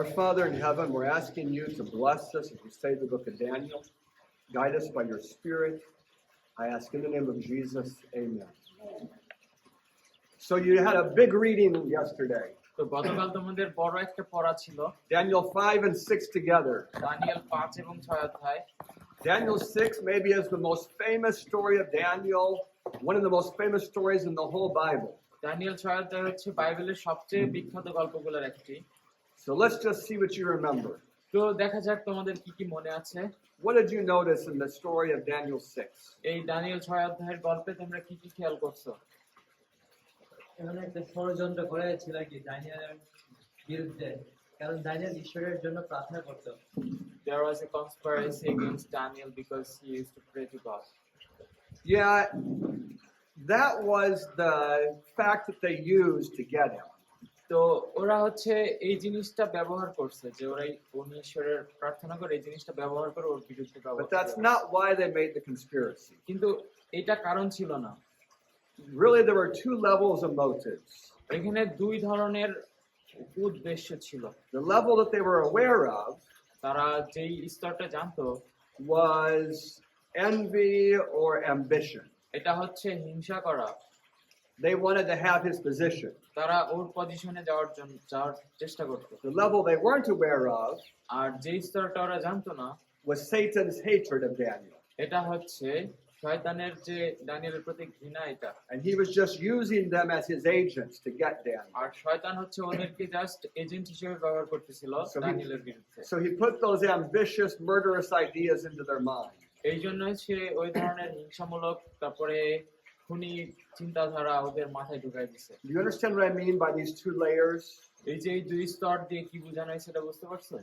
Father in heaven, we're asking you to bless us as we study the book of Daniel. Guide us by your Spirit. I ask in the name of Jesus, amen. So you had a big reading yesterday. তো গতকাল তোমাদের বড় একটা পড়া ছিল Daniel 5 and 6 together. Danijel 5 এবং 6 অধ্যায়। Daniel 6 maybe is the most famous story of Daniel, one of the most famous stories in the whole Bible. Daniel 6 অধ্যায় হচ্ছে বাইবেলের সবচেয়ে বিখ্যাত গল্পগুলোর একটি। So let's just see what you remember. তো দেখা যাক তোমাদের কি কি মনে আছে। What did you notice in the story of Daniel 6? এই দানিয়েল 6 অধ্যায়ের গল্পে তোমরা কি কি খেয়াল করছো? এখানে একটা ষড়যন্ত্র করেছিল কি দানিয়েলের বিরুদ্ধে, কারণ দানিয়েল ঈশ্বরের জন্য প্রার্থনা করত। There was a conspiracy against Daniel because he used to pray to God. Yeah, that was the fact that they used to get him. তো ওরা হচ্ছে এই জিনিসটা ব্যবহার করছে যে উনি ঈশ্বরের প্রার্থনা করে এই জিনিসটা ব্যবহার করে ওর বিরুদ্ধে But ব্যবহার that's করে। not why they made the conspiracy. কিন্তু এটা কারণ ছিল না। Really, there were two levels of motives. এখানে দুই ধরনের উদ্দেশ্য ছিল। The level that they were aware of তারা যেই স্তরটা জানতো was envy or ambition. এটা হচ্ছে হিংসা করা। They wanted to have his position. তারা ওর পজিশনে যাওয়ার চেষ্টা করতো। The level they weren't aware of আর যেই স্তরটা ওরা জানতো না was Satan's hatred of Daniel. এটা হচ্ছে শয়তানের যে দানিয়েলের প্রতি ঘৃণা এটা। And he was just using them as his agents to get Daniel. আর শয়তান হচ্ছে ওদেরকে জাস্ট এজেন্ট হিসেবে ব্যবহার করতেছিল দানিয়েলের বিরুদ্ধে। So he put those ambitious, murderous ideas into their mind. এই জন্য সে ওই ধরনের হিংসামূলক তারপরে খুনি চিন্তাধারা ওদের মাথায় ঢুকাই দিছে। Do you understand what I mean by these two layers? এই যে এই দুই স্তর দিয়ে কি বোঝানো হয় সেটা বুঝতে পারছো?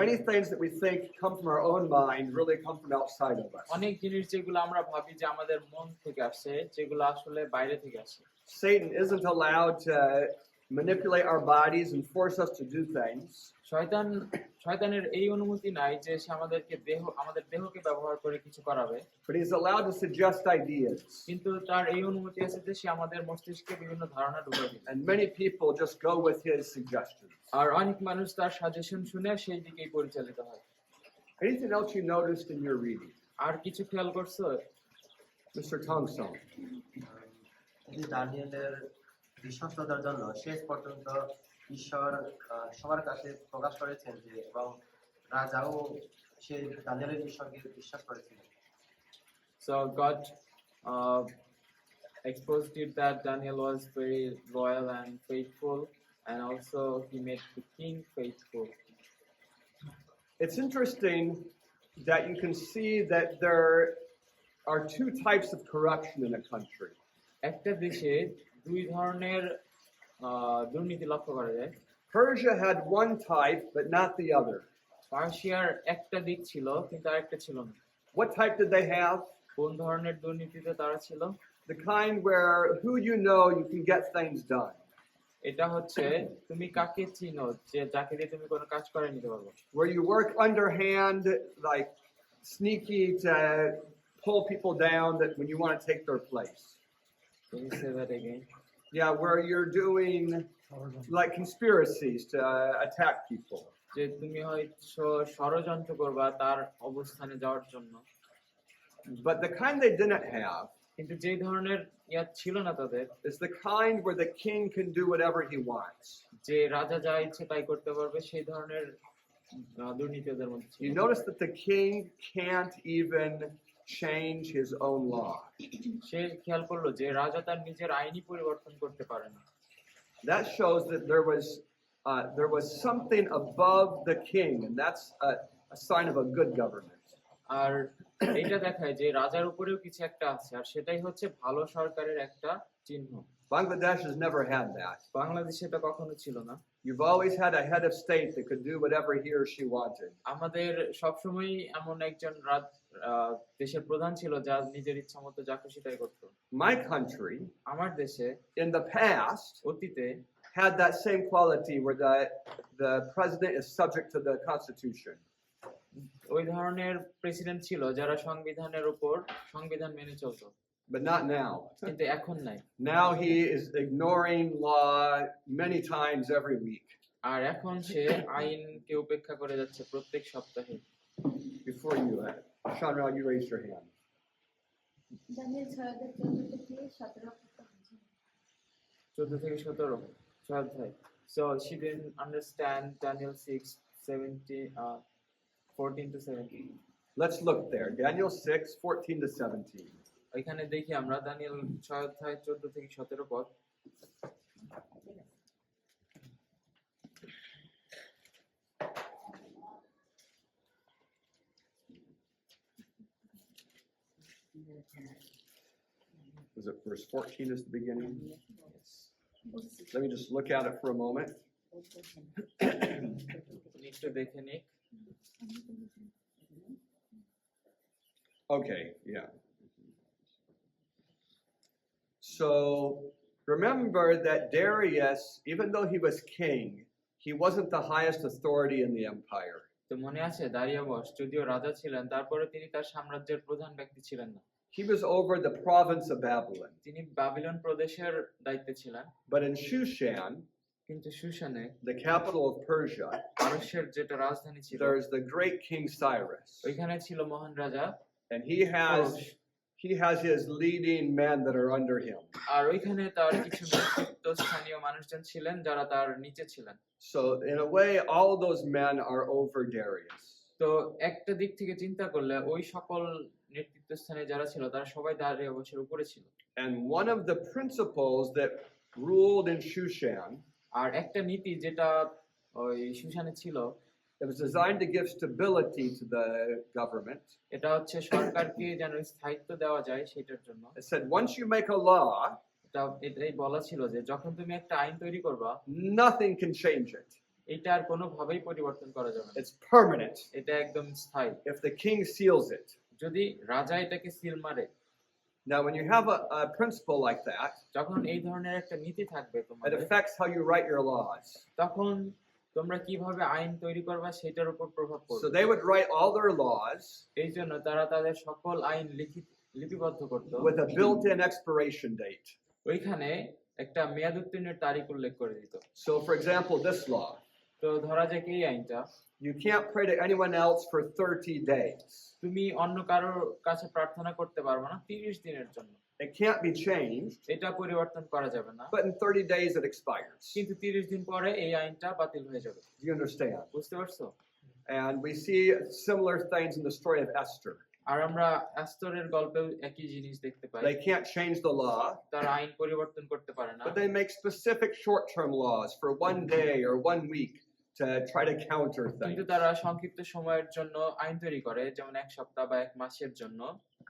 Many things that we think come from our own mind really come from outside of us. অনেক জিনিস যেগুলো আমরা ভাবি যে আমাদের মন থেকে আসে যেগুলো আসলে বাইরে থেকে আসে। Satan isn't allowed to manipulate our bodies and force us to do things. শয়তানের এই অনুমতি নাই যে সে আমাদের দেহকে ব্যবহার করে কিছু করাবে। But he's allowed to suggest ideas. কিন্তু তার এই অনুমতি আছে যে সে আমাদের মস্তিষ্কে বিভিন্ন ধারণা ঢুকাই দিবে। And many people just go with his suggestions. আর অনেক মানুষ তার সাজেশন শুনে সেই দিকেই পরিচালিত হয়। Anything else you noticed in your reading? আর কিছু খেয়াল করছো? Mr. Thompson. দানিয়েলের বিশ্বস্ততার জন্য শেষ পর্যন্ত ঈশ্বর সবার কাছে প্রকাশ করেছেন যে এবং রাজাও সেই দানিয়েলের ঈশ্বরকে বিশ্বাস করেছিলেন। So God exposed it that Daniel was very loyal and faithful, and also he made the king faithful. It's interesting that you can see that there are two types of corruption in a country. একটা দেশে দুই ধরনের দুর্নীতি লক্ষ্য করা যায়। Persia had one type, but not the other. পার্সিয়ার একটা দিক ছিল কিন্তু আরেকটা ছিল না। What type did they have? কোন ধরনের দুর্নীতিতে তারা ছিল? The kind where who you know you can get things done. এটা হচ্ছে তুমি কাকে চিনো যে যাকে দিয়ে তুমি কোনো কাজ করে নিতে পারবে। Where you work underhand, like sneaky to pull people down that when you want to take their place. Can you say that again? Yeah, where you're doing like conspiracies to attack people. যে তুমি হয়তো ষড়যন্ত্র করবা তার অবস্থানে যাওয়ার জন্য। But the kind they didn't have কিন্তু যে ধরনের ছিল না তাদের is the kind where the king can do whatever he wants. যে রাজা যা ইচ্ছে তাই করতে পারবে সেই ধরনের দুর্নীতি ওদের মধ্যে ছিল। You notice that the king can't even change his own law. সে খেয়াল করলো যে রাজা তার নিজের আইনি পরিবর্তন করতে পারে না। That shows that there was something above the king, and that's a sign of a good government. আর এটা দেখায় যে রাজার উপরেও কিছু একটা আছে আর সেটাই হচ্ছে ভালো সরকারের একটা চিহ্ন। Bangladesh has never had that. বাংলাদেশে এটা কখনো ছিল না। You've always had a head of state that could do whatever he or she wanted. আমাদের সবসময় এমন একজন দেশের প্রধান ছিল যা নিজের ইচ্ছা মতো যা খুশি তাই করতো। My country, আমার দেশে in the past, অতীতে had that same quality where the president is subject to the constitution. ওই ধরনের প্রেসিডেন্ট ছিল যারা সংবিধান মেনে চলতো। But not now. কিন্তু এখন নাই। Now he is ignoring law many times every week. আর এখন সে আইনকে উপেক্ষা করে যাচ্ছে প্রত্যেক সপ্তাহে। Before you, Chandra, you raise your hand. Daniel 6:14-17 14 থেকে 17 অধ্যায়। So she didn't understand Daniel 6:17, 14 to 17. Let's look there. Daniel 6:14-17. এখানে দেখি আমরা দানিয়েল 6 অধ্যায় 14 থেকে 17 পদ। Was it verse 14 is the beginning? Let me just look at it for a moment. একটু দেখে নিক। Okay, yeah. So remember that Darius, even though he was king, he wasn't the highest authority in the empire. তো মনে আছে দারিয়াবশ যদিও রাজা ছিলেন তারপরে তিনি তার সাম্রাজ্যের প্রধান ব্যক্তি ছিলেন না। He was over the province of Babylon. তিনি বাবিলন প্রদেশের দায়িত্বে ছিলেন। But in Shushan, কিন্তু শুশানে the capital of Persia, পারস্যের যেটা রাজধানী ছিল there's the great King Cyrus. ওইখানে ছিল মহান রাজা, And he has his leading men that are under him. আর ওইখানে তার কিছু নেতৃত্বস্থানীয় মানুষজন ছিলেন যারা তার নিচে ছিলেন। So in a way, all those men are over Darius. তো একটা দিক থেকে চিন্তা করলে ওই সকল নেতৃত্বস্থানে যারা ছিল তারা সবাই দারিয়াবশের উপরে ছিল। And one of the principles that ruled in Shushan, আর একটা নীতি যেটা ওই শুশানে ছিল, it was designed to give stability to the government. এটা হচ্ছে সরকারকে যেন স্থায়িত্ব দেওয়া যায় সেটার জন্য। It said once you make a law, এটাই বলা ছিল যে যখন তুমি একটা আইন তৈরি করবা nothing can change it. এটা আর কোনোভাবেই পরিবর্তন করা যাবে না, It's permanent এটা একদম স্থায়ী। if the king seals it. যদি রাজা এটাকে সিল মারে। Now, when you have a principle like that, যখন এই ধরনের একটা নীতি থাকবে it তোমাদের, affects how you write your laws. তখন তোমরা কিভাবে আইন তৈরি করবা সেটার উপর প্রভাব So পড়বে। they would write all their laws এই জন্য তারা তাদের সকল আইন লিপিবদ্ধ করত with a built-in expiration date. ওইখানে একটা মেয়াদ উত্তীর্ণের তারিখ উল্লেখ করে দিত। So, for example, this law, তো ধরা যাক এই আইনটা, you can't pray to anyone else for 30 days. তুমি অন্য কারোর কাছে প্রার্থনা করতে পারবে না 30 দিনের জন্য। It can't be changed, এটা পরিবর্তন করা যাবে না, but in 30 days it expires. কিন্তু 30 দিন পরে এই আইনটা বাতিল হয়ে যাবে। Do you understand? বুঝতে পারছো? And we see similar things in the story of Esther. আর আমরা এস্তরের গল্পেও একই জিনিস দেখতে পাই। They can't change the law, তারা আইন পরিবর্তন করতে পারে না, but they make specific short-term laws for one day or 1 week to try to counter কিন্তু things. তারা সংক্ষিপ্ত সময়ের জন্য আইন তৈরি করে, যেমন 1 সপ্তাহ বা 1 মাসের জন্য,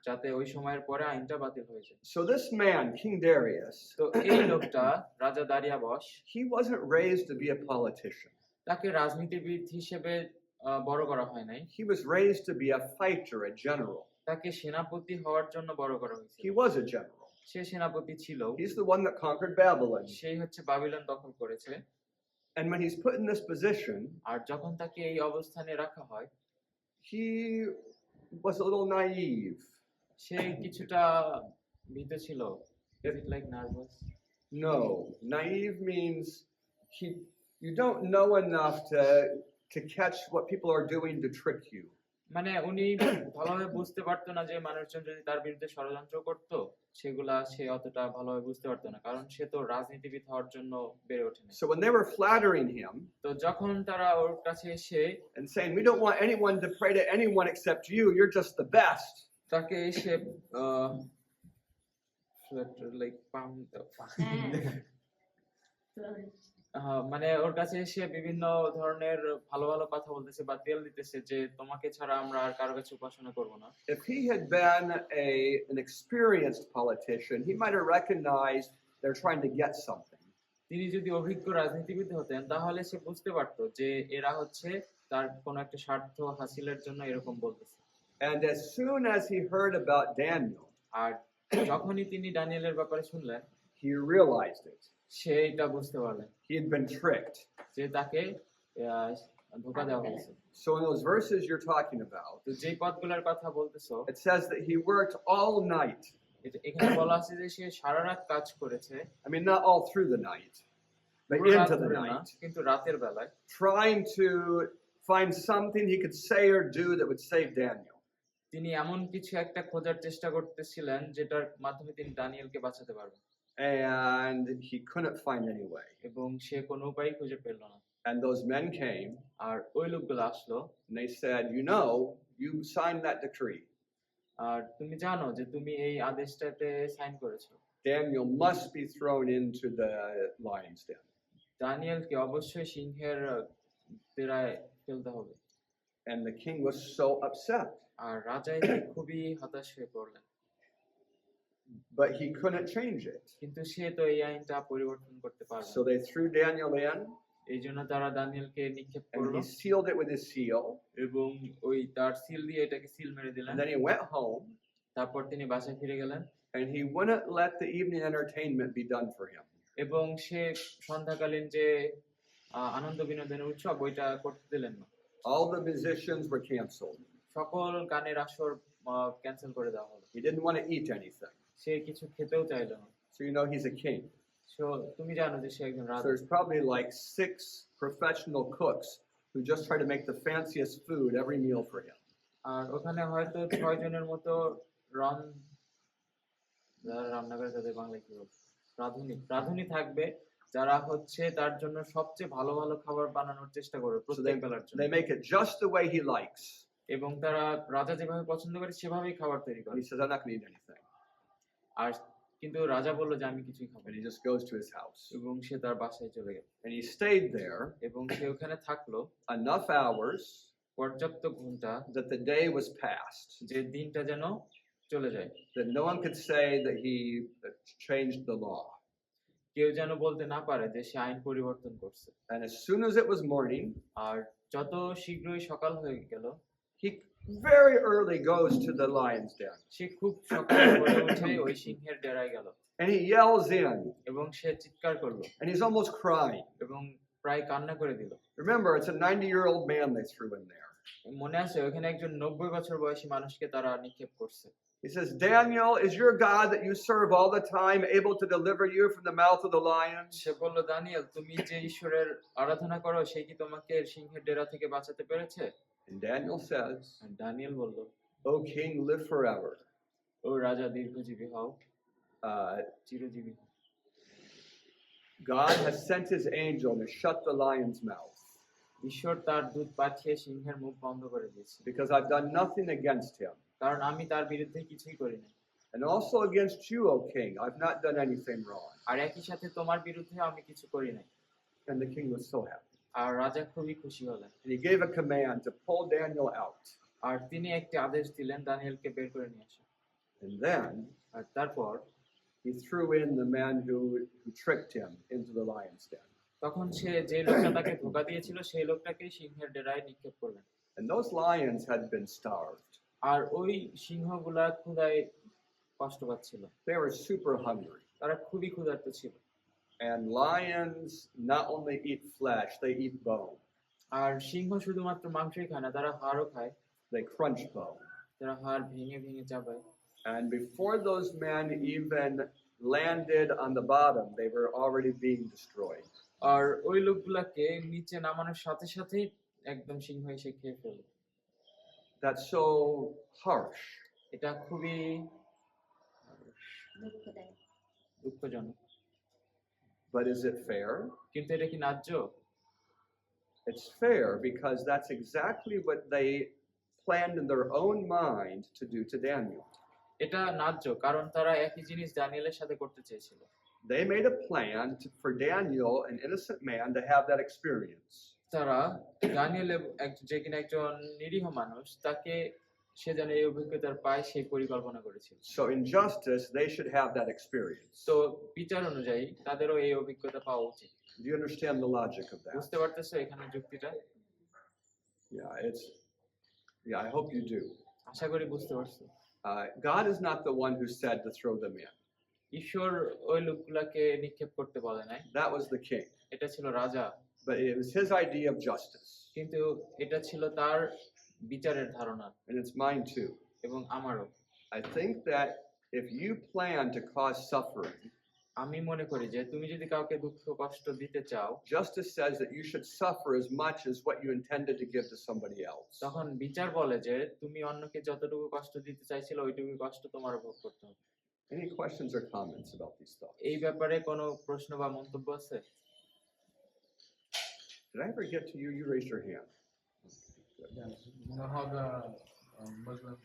যাতে ওই সময়ের পরে আইনটা বাতিল হয়ে যায়। So this man, King Darius, তো এই লোকটা রাজা দারিয়াবশ, he wasn't raised to be a politician. তাকে রাজনীতিবিদ হিসেবে বড় করা হয় নাই, He was raised to be a fighter, a general. তাকে সেনাপতি হওয়ার জন্য বড় করা He হয়েছিল। was a general. সে সেনাপতি ছিল, He's the one that conquered Babylon. সেই হচ্ছে বাবিলন দখল করেছে। And when he's put in this position, আর যখন তাকে এই অবস্থানে রাখা হয়, he was a little naive. সে কিছুটা ভীত ছিল। Is it like nervous? No, naive means you don't know enough to catch what people are doing to trick you. মানে উনি ভালোভাবে বুঝতে পারতো না যে মানুষজন যদি তার বিরুদ্ধে ষড়যন্ত্র করতো সেগুলা সে অতটা ভালোভাবে বুঝতে পারতো না, কারণ সে তো রাজনীতিবিদ হওয়ার জন্য বেড়ে ওঠেনি। So when they were flattering him তো যখন তারা ওর কাছে এসে and saying, "We don't want anyone to pray to anyone except you, you're just the best," তাকে এসে লাইক মানে ওর কাছে এসে বিভিন্ন ধরনের ভালো ভালো কথা বলতেছে বা তেল দিতেছে যে তোমাকে ছাড়া আমরা আর কারো কাছে উপাসনা করব না। if he had been an experienced politician, he might have recognized they're trying to get something. তিনি যদি অভিজ্ঞ রাজনীতিবিদ হতেন তাহলে সে বুঝতে পারতো যে এরা হচ্ছে তার কোনো একটা স্বার্থ হাসিলের জন্য এরকম বলতেছে। And as soon as he heard about Daniel, আর যখনই তিনি দানিয়েলের ব্যাপারে শুনলেন, he realized it. সে এটা বুঝতে পারলেন He had been tricked. যে তাকে ধোঁকা দেওয়া হয়েছে। So in those verses you're talking about, তো যে পদগুলোর কথা বলতেছো, it says that he worked all night. এখানে বলা আছে যে সে সারা রাত কাজ করেছে। I mean, not all through the night, but পুরো রাত into the ধরে না, night, কিন্তু রাতের বেলায় trying to find something he could say or do that would save Daniel. তিনি এমন কিছু একটা খোঁজার চেষ্টা করতেছিলেন যেটার মাধ্যমে তিনি দানিয়েলকে বাঁচাতে পারবেন, And he couldn't find any way. এবং সে কোনো উপায় খুঁজে পেল না। And those men came আর ওই লোকগুলো আসলো, and they said, you signed that decree. আর তুমি জানো যে তুমি এই আদেশটাতে সাইন করেছো, Daniel must be thrown into the lion's den. দানিয়েলকে অবশ্যই সিংহের ডেরায় ফেলতে হবে। And the king was so upset, আর রাজা এতে খুবই হতাশ হয়ে পড়লেন, but he couldn't change it. কিন্তু সে তো এই আইনটা পরিবর্তন করতে পারবে So they threw Daniel in, এই জন্য তারা দানিয়েলকে নিক্ষেপ and করলো he sealed it with his seal. এবং ওই তার সিল দিয়ে এটাকে সিল মেরে দিলেন। And then he went home, তারপর তিনি বাসায় ফিরে গেলেন and he wouldn't let the evening entertainment be done for him. এবং সে সন্ধ্যাকালীন যে আনন্দ বিনোদনের উৎসব ওইটা করতে দিলেন না। All the musicians were canceled. সকল গানের আসর ক্যান্সেল করে দেওয়া হলো। He didn't want to eat anything. সে কিছু খেতেও চাইল না। So he's a king. So তুমি জানো যে সে একজন So রাজা। there's probably like 6 professional cooks who just try to make the fanciest food every meal for him. আর ওখানে হয়তো 6 জনের মতো যারা রান্না করে তাদের বাংলায় কি বলবো, রাঁধুনি থাকবে যারা হচ্ছে তার জন্য সবচেয়ে ভালো ভালো খাবার বানানোর চেষ্টা করবে So প্রত্যেক বেলার জন্য, they make it just the way he likes. এবং তারা রাজা যেভাবে পছন্দ করে সেভাবেই খাবার তৈরি করে। And he says, I'm not going to eat anything. আর কিন্তু রাজা বলল যে আমি কিছুই খাবো And না, he just goes to his house. এবং সে তার বাসায় চলে গেল And he stayed there এবং সে ওখানে থাকলো enough hours পর্যাপ্ত ঘন্টা that the day was passed, যে দিনটা যেন চলে যায়, that no one could say that he changed the law. কেউ যেন বলতে না পারে যে সে আইন পরিবর্তন করছে। And as soon as it was morning, আর যত শীঘ্রই সকাল হয়ে গেল he very early goes to the lion's den. সে খুব সকালে ভোরে উঠে ওই সিংহের ডেরায় গেল And he yells in, এবং সে চিৎকার করলো and he's almost crying. এবং প্রায় কান্না করে দিল। Remember, it's a 90-year-old man they threw in there. মনে আছে ওখানে একজন 90 বছর বয়সী মানুষকে তারা নিক্ষেপ করছে। He says, Daniel, is your God that you serve all the time able to deliver you from the mouth of the lions? সে বলল, দানিয়েল, তুমি যে ঈশ্বরের আরাধনা করো সে কি তোমাকে সিংহের ডেরা থেকে বাঁচাতে পেরেছে? And Daniel says, আর দানিয়েল বলল, O king, live forever. ও রাজা দীর্ঘজীবী হও, Uh, চিরজীবী হও। God has sent his angel to shut the lion's mouth ঈশ্বর তার দূত পাঠিয়ে সিংহের মুখ বন্ধ করে দিয়েছে, because I've done nothing against him. কারণ আমি তার বিরুদ্ধে কিছুই করিনি। And also against you, O king, I've not done anything wrong. আর একই সাথে তোমার বিরুদ্ধে আমি কিছু করি নাই। And the king was so happy. আর রাজা খুবই খুশি হলেন। And he gave a command to pull Daniel out. আর তিনি একটি আদেশ দিলেন দানিয়েলকে বের করে নিয়ে আসো। And then আর তারপর he threw in the man who tricked him into the lion's den. তখন সে যে লোকটা তাকে ধোঁকা দিয়েছিল সেই লোকটাকে সিংহের ডেরায় নিক্ষেপ করলেন। And those lions had been starved. আর ওই সিংহগুলা ক্ষুধায় কষ্ট পাচ্ছিল, They were super hungry. তারা খুবই ক্ষুধার্ত ছিল। And lions not only eat flesh, they eat bone. আর সিংহ শুধুমাত্র মাংসই খায় না, তারা হাড়ও খায়, They crunch bone. তারা হাড় ভেঙে ভেঙে চাবায়। And before those men even landed on the bottom, they were already being destroyed. আর ওই লোকগুলাকে নিচে নামানোর সাথে সাথেই একদম সিংহ এসে খেয়ে ফেলে। That's so harsh. এটা খুবই দুঃখদায়ক। দুঃখজনক, But is it fair? কিন্তু এটা কি ন্যায্য? It's fair because that's exactly what they planned in their own mind to do to Daniel. এটা ন্যায্য কারণ তারা একই জিনিস দানিয়েলের সাথে করতে চেয়েছিল। They made a plan for Daniel, an innocent man, to have that experience. তারা দানিয়েল যে কিনা একজন নিরীহ মানুষ, তাকে সে যেন এই অভিজ্ঞতার পায় সেই পরিকল্পনা করেছিল। So in justice, they should have that experience. তো বিচার অনুযায়ী তাদেরও এই অভিজ্ঞতা পাওয়া উচিত। Do you understand the logic of that? বুঝতে পারতেছো এখানে যুক্তিটা? I hope you do. আশা করি বুঝতে পারছো। God is not the one who said to throw them in. ঈশ্বর ওই লোকগুলাকে নিক্ষেপ করতে বলে নাই, That was the king. এটা ছিল রাজা, But it was his idea of justice. কিন্তু এটা ছিল তার বিচারের ধারণা, And it's mine too. এবং আমারও। I think that if you plan to cause suffering, আমি মনে করি যে তুমি যদি কাউকে দুঃখ কষ্ট দিতে চাও, justice says that you should suffer as much as what you intended to give to somebody else. তখন বিচার বলে যে তুমি অন্যকে যতটুকু কষ্ট দিতে চাইছিলে ওইটুকু কষ্ট তোমার ভোগ করতে হবে। Any questions or comments about these thoughts? এই ব্যাপারে কোনো প্রশ্ন বা মন্তব্য আছে? Did I ever get to you? You raised your hand. Yeah, you know how the Muslims,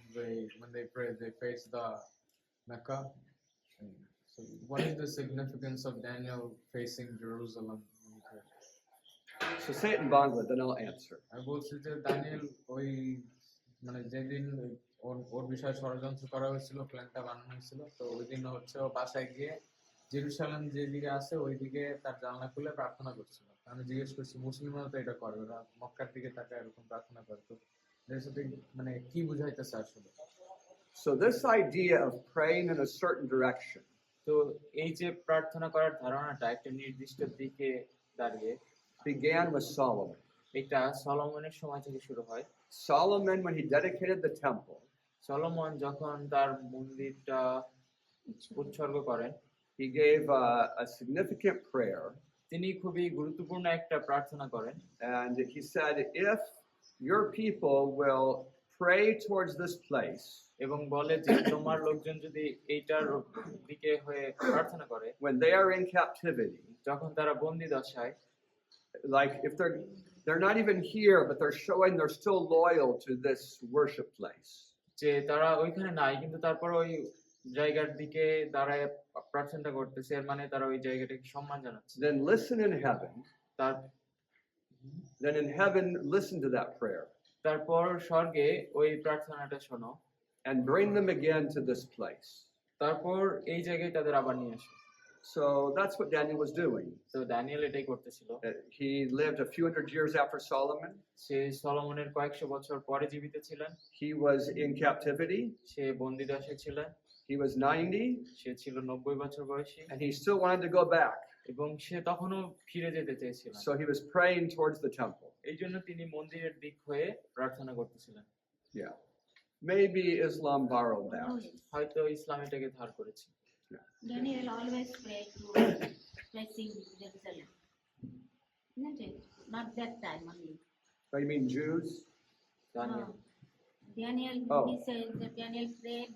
when they pray, they face the Mecca. So, what is the significance of Daniel facing Jerusalem when he prayed? So say it in Bangla, then I'll answer. আমি বলছি যে Danijel ওই মানে যেদিন ওর বিষয়ে ষড়যন্ত্র করা হয়েছিল, প্ল্যানটা বানানো হয়েছিল, তো ওই দিন হচ্ছে ও বাসায় গিয়ে জেরুসালেম যেদিকে আছে ওইদিকে তার জানলা খুলে প্রার্থনা করছিল। আমি জিজ্ঞেস করছি মুসলিমরা তো এটা করে, ওরা মক্কার দিকে তাকায় এরকম প্রার্থনা করে, তো এর সাথে মানে কি বুঝাইতেছে আসলে? So this idea of praying in a certain direction তো এই যে প্রার্থনা করার ধারণাটা একটা নির্দিষ্ট দিকে দাঁড়িয়ে began with Solomon. এটা সলোমনের সময় থেকে শুরু হয়। Solomon, when he dedicated the temple, Solomon যখন তার মন্দিরটা উৎসর্গ করেন, he gave a significant prayer, তিনি খুবই গুরুত্বপূর্ণ একটা প্রার্থনা করেন and he said, if your people will pray towards this place, এবং বলে যে তোমার লোকজন যদি এইটার দিকে হয়ে প্রার্থনা করে, when they are in captivity, যখন তারা বন্দি দশায়, like if they're not even here, but they're showing they're still loyal to this worship place, যে তারা ওইখানে নাই কিন্তু তারপর ওই জায়গার দিকে দাঁড়ায় প্রার্থনা করতেছে, এর মানে তারা ওই জায়গাটাকে সম্মান জানাচ্ছে। then listen in heaven, তার then in heaven listen to that prayer তারপর স্বর্গে ওই প্রার্থনাটা শোনো, and bring them again to this place. তারপর এই জায়গায় তাদের আবার নিয়ে আসো। So that's what Daniel was doing. তো দানিয়েল এটাই করতেছিল। He lived a few hundred years after Solomon. সে সলোমনের কয়েকশো বছর পরে জীবিত ছিলেন। He was in captivity. সে বন্দি দশায় ছিলেন। He was 90, সে ছিল 90 বছর বয়সী and he still wanted to go back. এবং সে তখনও ফিরে যেতে চেয়েছিলেন। So he was praying towards the temple. এই জন্য তিনি মন্দিরের দিক হয়ে প্রার্থনা করতেছিলেন। Yeah. Maybe Islam borrowed that. হয়তো ইসলাম এটাকে ধার করেছে। Daniel always prayed to facing Jerusalem. Isn't it? Not that time only. Oh, you mean Jews? Daniel No. Daniel, Oh. he says that Daniel prayed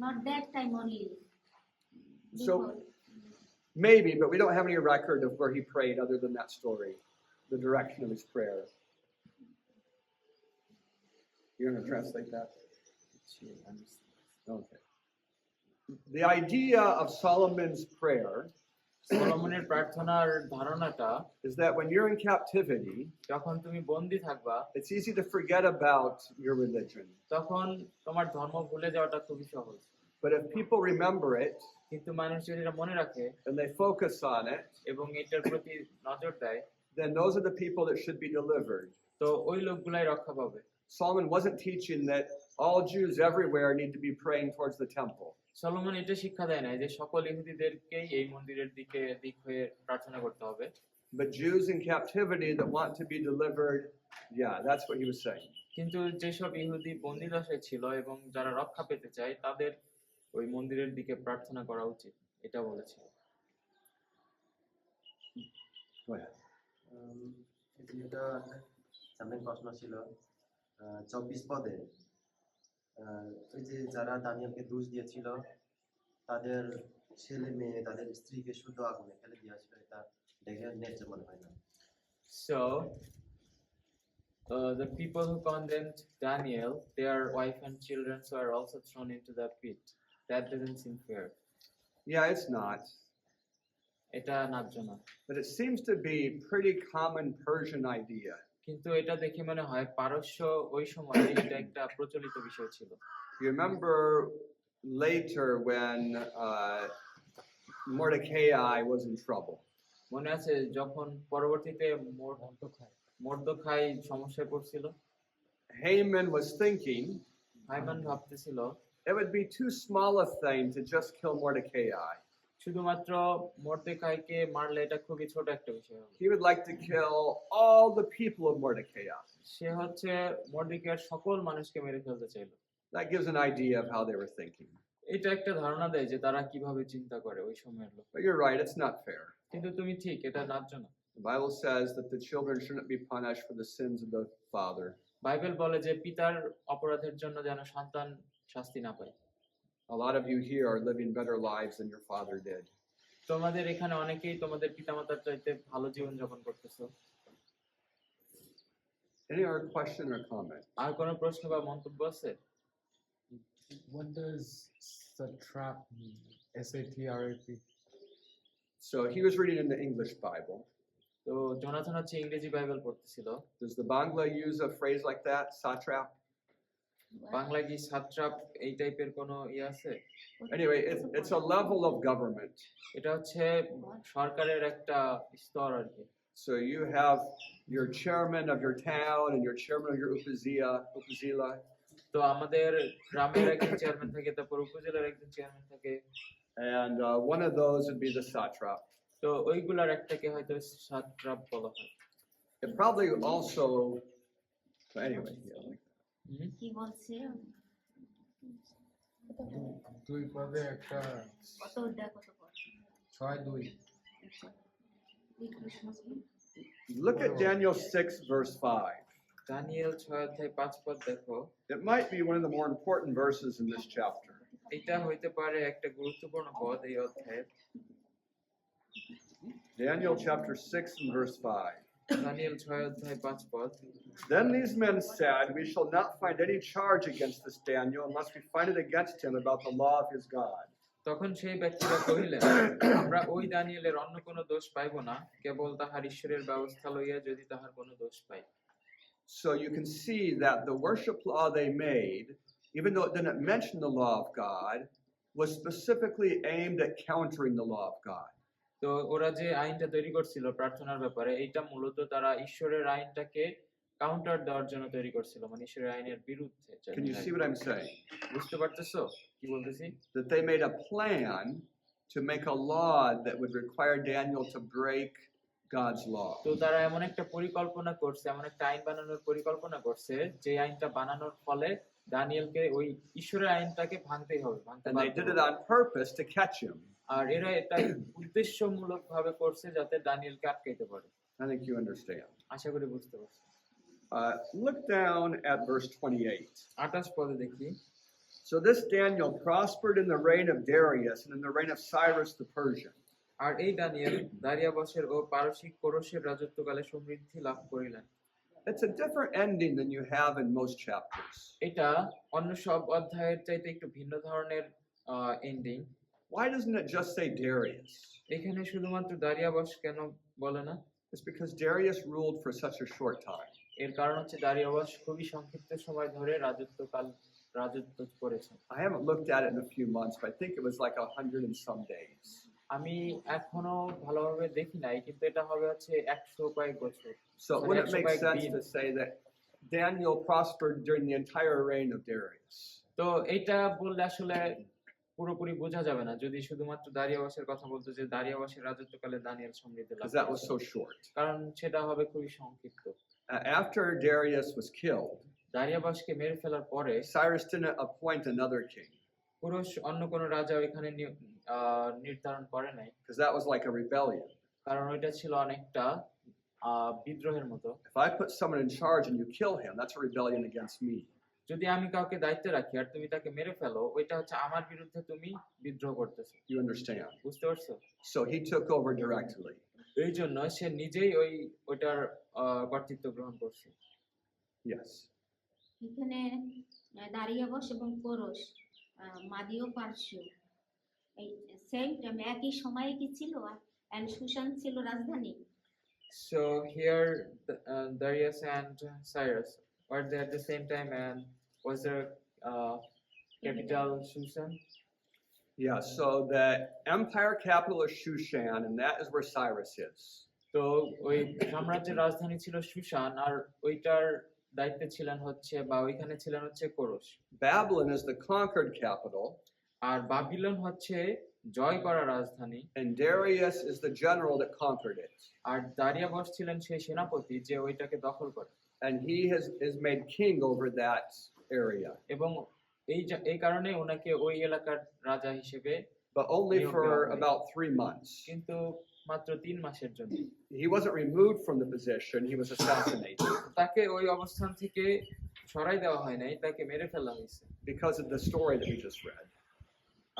not that time only. So maybe, but we don't have any record of where he prayed other than that story, the direction of his prayer. You're going to translate that? Okay. The idea of Solomon's prayer সলোমনের প্রার্থনার ধারণাটা is that when you're in captivity, যখন তুমি বন্দি থাকবা it's easy to forget about your religion. তখন তোমার ধর্ম ভুলে যাওয়াটা খুবই সহজ, But if people remember it কিন্তু মানুষ যদি এটা মনে রাখে and they focus on it, এবং এটার প্রতি নজর দেয়, then those are the people that should be delivered. তো ওই লোকগুলাই রক্ষা পাবে। Solomon wasn't teaching that all Jews everywhere need to be praying towards the temple. Solomon এটা শিক্ষা দেয় না যে সকল ইহুদিদেরকেই এই মন্দিরের দিক হয়ে প্রার্থনা করতে হবে, But Jews in captivity that want to be delivered, yeah, that's what he was saying. কিন্তু যেসব ইহুদি বন্দি দশায় ছিল এবং যারা রক্ষা পেতে চায় তাদের ওই মন্দিরের দিকে প্রার্থনা করা উচিত, এটা বলেছিল। Go ahead. যেটা সামনে প্রশ্ন ছিল 24 পদে ওই যে যারা দানিয়েলকে দোষ দিয়েছিল তাদের ছেলে মেয়ে তাদের স্ত্রীকে শুদ্ধ আগুনে ফেলে দিয়েছিল, এটা দেখে ন্যায্য মনে হয় না। So the people who condemned Daniel, their wife and children were also thrown into the pit. That doesn't seem fair. Yeah, it's not. এটা ন্যায্য না। But it seems to be pretty common Persian idea. কিন্তু এটা দেখে মনে হয় পারস্য ওই সময় এটা একটা প্রচলিত বিষয় ছিল। You remember later when Mordecai was in trouble. মনে আছে যখন পরবর্তীতে মর্দখাই সমস্যায় পড়ছিল, Haman was thinking হাইমান ভাবতেছিল it would be too small a thing to just kill Mordecai. শুধুমাত্র মর্দখাইকে মারলে এটা খুবই ছোট একটা বিষয় হবে। He would like to kill all the people of Mordecai. সে হচ্ছে মর্দখাইয়ের সকল মানুষকে মেরে ফেলতে চাইল। That gives an idea of how they were thinking. এটা একটা ধারণা দেয় যে তারা কিভাবে চিন্তা করে ওই সময়ের লোক। But you're right, it's not fair. কিন্তু তুমি ঠিক, এটা ন্যায্য না। The Bible says that the children shouldn't be punished for the sins of the father. Bible বলে যে পিতার অপরাধের জন্য যেন সন্তান শাস্তি না পায়। A lot of you here are living better lives than your father did. তোমাদের এখানে অনেকেই তোমাদের পিতামাতার চাইতে ভালো জীবন যাপন করতেছো। Any other question or comment? আর কোনো প্রশ্ন বা মন্তব্য আছে? What does satrap mean? S-A-T-R-A-P. So he was reading in the English Bible. তো জোনাথন হচ্ছে ইংরেজি বাইবেল পড়তেছিল। Does the Bangla use a phrase like that, satrap? Bangla কি সাত্রাপ এই টাইপের কোনো আছে? Anyway, it's a level of government. এটা হচ্ছে সরকারের একটা স্তর আর কি। So you have your chairman of your town and your chairman of your upazila. তো আমাদের গ্রামের একজন চেয়ারম্যান থাকে, তারপর উপজেলার একজন চেয়ারম্যান থাকে। And one of those would be the satrap. তো ওইগুলার একটাকে হয়তো সাত্রাপ বলা হয়। It probably also, anyway, yeah, like কি বলছে দুই পদে একটা কত অধ্যায় কত পদ? 6-2 এই Christmas Look at Daniel 6, verse 5. Daniel 6:5 পদ দেখো। It might be one of the more important verses in this chapter. এটা হইতে পারে একটা গুরুত্বপূর্ণ পদ এই অধ্যায়ের। Daniel chapter 6 and verse 5. Daniel 6:5 পদ। Then these men said, "We shall not find any charge against this Daniel unless we find it against him about the law of his God." তখন সেই ব্যক্তিরা কহিলেন, আমরা ওই দানিয়েলের অন্য কোনো দোষ পাইব না, কেবল তাহার ঈশ্বরের ব্যবস্থা লইয়া যদি তাহার কোনো দোষ পাই। So you can see that the worship law they made, even though it didn't mention the law of God, was specifically aimed at countering the law of God. তো ওরা যে আইনটা তৈরি করছিল প্রার্থনার ব্যাপারে, এইটা মূলত তারা ঈশ্বরের আইনটাকে কাউন্টার দেওয়ার জন্য তৈরি করছিল, মানে ঈশ্বরের আইনের বিরুদ্ধে। Can you see what I'm saying? বুঝতে পারতেছো কি বলতেছি? That they made a plan to make a law that would require Daniel to break God's law. তো তারা এমন একটা পরিকল্পনা করছে, এমন একটা আইন বানানোর পরিকল্পনা করছে, যে আইনটা বানানোর ফলে দানিয়েলকে ওই ঈশ্বরের আইনটাকে ভাঙতেই হবে, ভাঙতে And they বাধ্য did it হবে। on purpose to catch him. আর এরা এটা উদ্দেশ্যমূলক ভাবে করছে যাতে দানিয়েলকে আটকাইতে পারে। I think you understand. আশা করি বুঝতে পারছো। Look down at verse 28. 28 পদে দেখি। So this Daniel prospered in the reign of Darius and in the reign of Cyrus the Persian. আর এই দানিয়েল দারিয়াবশের ও পারসিক কোরসের রাজত্বকালে সমৃদ্ধি লাভ করিলেন। It's a different ending than you have in most chapters. এটা অন্য সব অধ্যায়ের চাইতে একটু ভিন্ন ধরনের ending. Why doesn't it just say Darius? এখানে শুধুমাত্র দারিয়াবশ কেন বলে না? It's because Darius ruled for such a short time. এর কারণ হচ্ছে দারিয়াবশ খুবই সংক্ষিপ্ত সময় ধরে রাজত্ব করেছেন। I haven't looked at it in a few months, but I think it was like 100 and some days. আমি এখনো ভালোভাবে দেখি নাই, কিন্তু এটা হবে hচ্ছে 100 কয়েক বছর। So it wouldn't make sense to say that Daniel prospered during the entire reign of Darius. তো এটা বললে আসলে পুরোপুরি বোঝা যাবে না যদি শুধুমাত্র দারিয়াবশের কথা বলতো যে দারিয়াবশের রাজত্বকালে দানিয়েল সমৃদ্ধি লাভ Because that was করেছেন। so short. কারণ সেটা হবে খুবই সংক্ষিপ্ত। After Darius was killed, দারিয়াবশকে মেরে ফেলার পরে Cyrus didn't appoint another king পুরুষ অন্য কোন রাজা ওইখানে নির্ধারণ করে নাই, because that was like a rebellion. কারণ ওইটা ছিল অনেকটা বিদ্রোহের মতো। If I put someone in charge and you kill him, that's a rebellion against me. যদি আমি কাউকে দায়িত্বে রাখি আর তুমি তাকে মেরে ফেলো, ওইটা হচ্ছে আমার বিরুদ্ধে তুমি বিদ্রোহ করতেছো। You understand? বুঝতে পারছো? So he took over directly. এই জন্য সে নিজেই ওইটার কর্তৃত্ব গ্রহণ করছে। Yes. এখানে দারিয়াবশ এবং কোরস মাদীয় পার্শ্ব এই সেম টাইম একই সময়ে কি ছিল? আর সুশান ছিল রাজধানী। So here Darius and Cyrus were they at the same time, and was their capital Shushan? Yeah, so the empire capital is Shushan, and that is where Cyrus is. তো ওই সাম্রাজ্যের রাজধানী ছিল সুশান, আর ওইটার দায়িত্বে ছিলেন হচ্ছে বা ওইখানে ছিলেন হচ্ছে কোরস। Babylon is the conquered capital, আর বাবিলন হচ্ছে জয় করা রাজধানী, and Darius is the general that conquered it. আর দারিয়াবশ ছিলেন সেই সেনাপতি যে ওইটাকে দখল করে। And he is made king over that area. এবং এই কারণে ওনাকে ওই এলাকার রাজা হিসেবে, but only Neil for Gaiman. about 3 months. কিন্তু মাত্র 3 মাসের জন্য। He wasn't removed from the position, he was assassinated তাকে ওই অবস্থান থেকে সরাই দেওয়া হয় নাই, তাকে মেরে ফেলা হয়েছে। because of the story that we just read.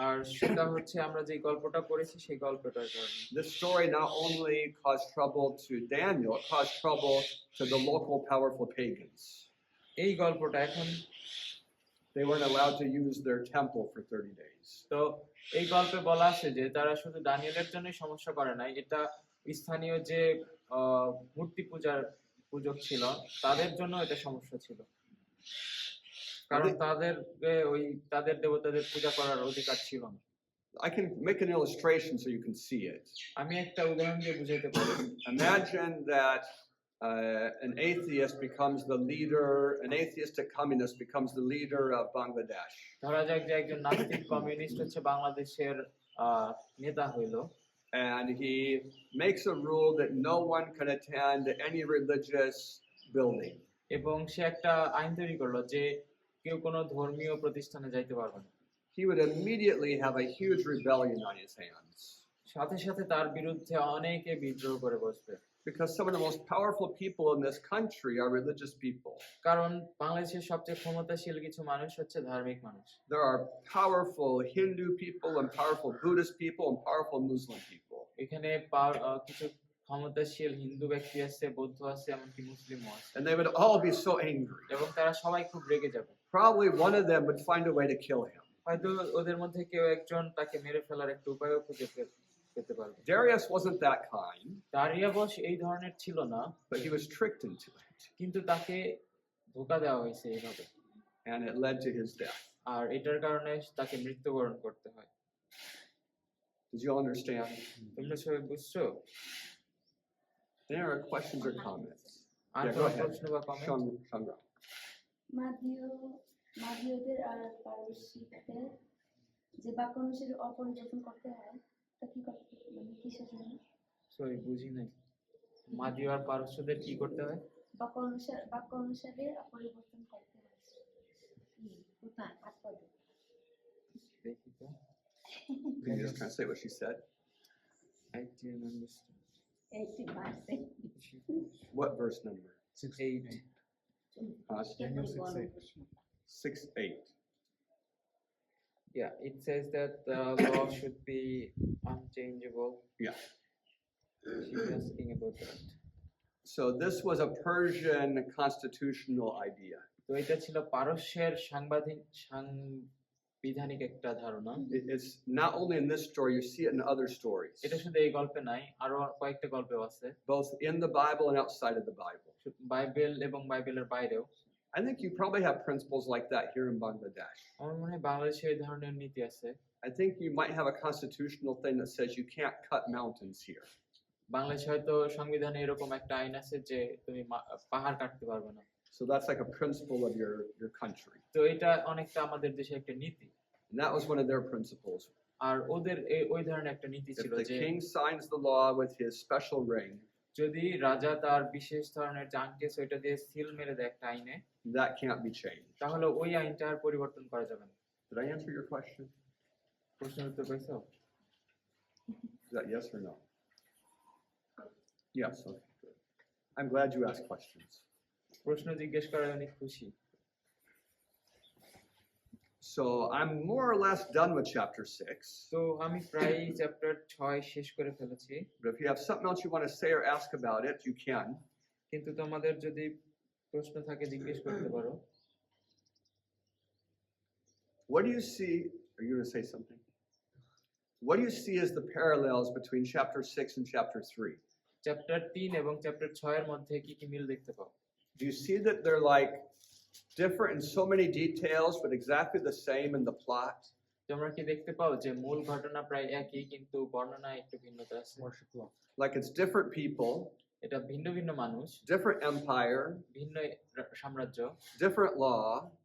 আর সেটা হচ্ছে আমরা যে গল্পটা পড়েছি সেই গল্পটার কারণে। This story not only caused trouble to Daniel, it caused trouble to the local powerful pagans. এই গল্পটা এখন They weren't allowed to use their temple for 30 days. তো এই গল্পে বলা আছে যে তারা শুধু দানিয়েলের জন্যই সমস্যা করে নাই, এটা স্থানীয় যে মূর্তি পূজক ছিল তাদের জন্য এটা সমস্যা ছিল, কারণ তাদের দেবতাদের পূজা করার অধিকার ছিল না। I can make an illustration so you can see it. আমি একটা উদাহরণ দিয়ে বুঝাইতে পারি। Imagine that an atheist becomes the leader, an atheistic communist becomes the leader of Bangladesh. ধরা যাক যে একজন নাস্তিক কমিউনিস্ট হচ্ছে বাংলাদেশের নেতা হইলো, And he makes a rule that no one can attend any religious building. এবং সে একটা আইন তৈরি করলো যে কেউ কোনো ধর্মীয় প্রতিষ্ঠানে যাইতে পারবে না। He would immediately have a huge rebellion on his hands. সাথে সাথে তার বিরুদ্ধে অনেকে বিদ্রোহ করে বসবে, Because some of the most powerful people in this country are religious people. কারণ বাংলাদেশের সবচেয়ে ক্ষমতাশীল কিছু মানুষ হচ্ছে ধার্মিক মানুষ। There are powerful Hindu people and powerful Buddhist people and powerful Muslim people. এখানে কিছু ক্ষমতাশীল হিন্দু ব্যক্তি আছে, বৌদ্ধ আছে, এমনকি মুসলিমও আছে, And they would all be so angry. এবং তারা সবাই খুব রেগে যাবে। Probably one of them would find a way to kill him. হয়তো ওদের মধ্যে কেউ একজন তাকে মেরে ফেলার একটা উপায়ও খুঁজে পেতে পারবে। Darius wasn't that kind, দারিয়াবশ এই ধরনের ছিল না, but he was tricked into it. কিন্তু তাকে ধোঁকা দেওয়া হয়েছে এইভাবে, And it led to his death. আর এটার কারণে তাকে মৃত্যুবরণ করতে হয়। Did you all understand? তোমরা সবাই বুঝছো? Any other questions or comments? R Yeah, go কোনো ahead. প্রশ্ন বা কমেন্ট? Chandra. মাদীয়দের আর পারসিকদের যে বাক্য অনুসারে অপরিবর্তন করতে হয় তা কি করতে মানে কিসের জন্য? সরি বুঝি নাই। মাদীয় আর পারস্যদের কি করতে হয়? বাক্য অনুসারে অপরিবর্তন করতে হয়। কোথায় আত্মদে দেখি তো। Can you just kind of say what she said? I didn't understand. 80%. What verse number? 8. Daniel 6:8. 6:8. Yeah, it says that the law should be unchangeable. Yeah. She's asking about that. So this was a Persian constitutional idea. তো এটা ছিল পারস্যের সাংবিধানিক একটা ধারণা। It's not only in this story, you see it in other stories, এটা শুধু এই গল্পে নাই, আরো কয়েকটা গল্পেও আছে, both in the Bible and outside of the Bible. Bible এবং বাইবেলের বাইরেও। I think you probably have principles like that here in Bangladesh. আমার মনে হয় বাংলাদেশে এই ধরনের নীতি আছে। I think you might have a constitutional thing that says you can't cut mountains here. বাংলাদেশে হয়তো সংবিধানে এরকম একটা আইন আছে যে তুমি পাহাড় কাটতে পারবে না। So that's like a principle of your country. তো এটা অনেকটা আমাদের দেশে একটা নীতি, And that was one of their principles. আর ওদের ওই ধরনের একটা নীতি If ছিল the যে king signs the law with his special ring, যদি রাজা তার বিশেষ ধরনের যে আংটি আছে ওইটা দিয়ে সিল মেরে দেয় একটা আইনে, that can't be changed. তাহলে ওই আইনটা আর পরিবর্তন করা যাবে না। Did I answer your question? প্রশ্নের উত্তর পাইছো? Is that yes or no? Yes. Okay, good. I'm glad you asked questions. প্রশ্ন জিজ্ঞেস করায় অনেক খুশি। So I'm more or less done with chapter 6. তো আমি প্রায় চ্যাপ্টার 6 শেষ করে ফেলেছি, But if you have something else you want to say or ask about it, you can. কিন্তু তোমাদের যদি প্রশ্ন থাকে জিজ্ঞেস করতে পারো। What do you see? Are you going to say something? What do you see as the parallels between chapter 6 and chapter 3? Chapter 3 এবং chapter 6 এর মধ্যে কি কি মিল দেখতে পাও? Do you see that they're like different in so many details, but exactly the same in the plot? তোমরা কি দেখতে পাও যে মূল ঘটনা প্রায় একই কিন্তু বর্ণনায় একটু ভিন্নতা আছে? Worship law. Like it's different people, এটা ভিন্ন ভিন্ন মানুষ, different empire, ভিন্ন সাম্রাজ্য, different law,